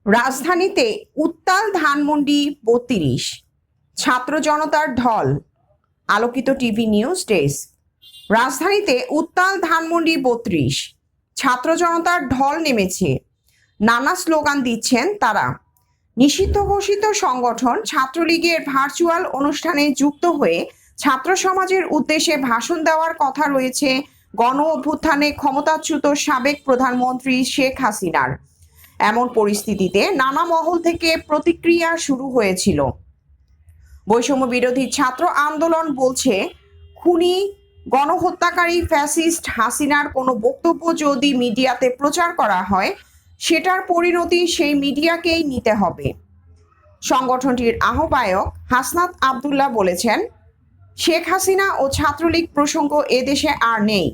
রাজধানীতে উত্তাল ধানমন্ডি ৩২, ছাত্র জনতার ঢল। আলোকিত টিভি নিউজ ডেস্ক। রাজধানীতে উত্তাল ধানমন্ডি ৩২, ছাত্র জনতার ঢল নেমেছে। নানা স্লোগান দিচ্ছেন তারা। নিষিদ্ধ ঘোষিত সংগঠন ছাত্রলীগের ভার্চুয়াল অনুষ্ঠানে যুক্ত হয়ে ছাত্র সমাজের উদ্দেশ্যে ভাষণ দেওয়ার কথা রয়েছে গণ অভ্যুত্থানে ক্ষমতাচ্যুত সাবেক প্রধানমন্ত্রী শেখ হাসিনার। এমন পরিস্থিতিতে নানা মহল থেকে প্রতিক্রিয়া শুরু হয়েছিল। বৈষম্য বিরোধী ছাত্র আন্দোলন বলছে, খুনি গণহত্যাকারী ফ্যাসিস্ট হাসিনার কোনো বক্তব্য যদি মিডিয়াতে প্রচার করা হয়, সেটার পরিণতি সেই মিডিয়াকেই নিতে হবে। সংগঠনটির আহ্বায়ক হাসনাত আবদুল্লাহ বলেছেন, শেখ হাসিনা ও ছাত্রলীগ প্রসঙ্গ এদেশে আর নেই।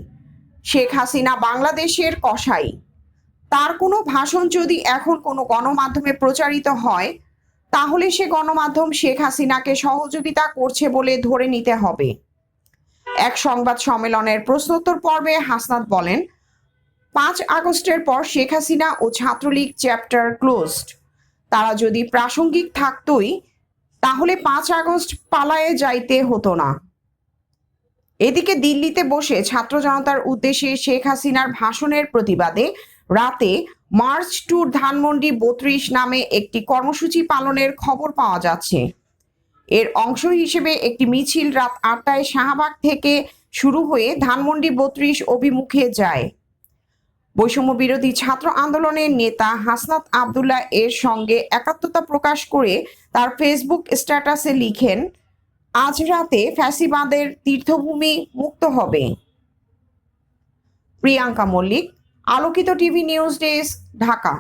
শেখ হাসিনা বাংলাদেশের কসাই। তার কোনো ভাষণ যদি এখন কোনো গণমাধ্যমে প্রচারিত হয়, তাহলে সে গণমাধ্যম শেখ হাসিনাকে সহযোগিতা করছে বলে ধরে নিতে হবে। এক সংবাদ সম্মেলনের প্রশ্নোত্তর পর্বে হাসনাত বলেন, 5 আগস্টের পর শেখ হাসিনা ও ছাত্রলীগ চ্যাপ্টার ক্লোজড। তারা যদি প্রাসঙ্গিক থাকতই, তাহলে 5 আগস্ট পালায়ে যাইতে হতো না। এদিকে দিল্লিতে বসে ছাত্র জনতার উদ্দেশ্যে শেখ হাসিনার ভাষণের প্রতিবাদে রাতে মার্চ টু ধানমন্ডি ৩২ নামে একটি কর্মসূচি পালনের খবর পাওয়া যাচ্ছে। এর অংশ হিসেবে একটি মিছিল রাত 8টায় শাহবাগ থেকে শুরু হয়ে ধানমন্ডি ৩২ অভিমুখে যায়। বৈষম্য বিরোধী ছাত্র আন্দোলনের নেতা হাসনাত আবদুল্লাহ এর সঙ্গে একাত্মতা প্রকাশ করে তার ফেসবুক স্ট্যাটাসে লিখেন, আজ রাতে ফ্যাসিবাদের তীর্থভূমি মুক্ত হবে। প্রিয়াঙ্কা মল্লিক, আলোকিত টিভি নিউজ ডেস্ক, ঢাকা।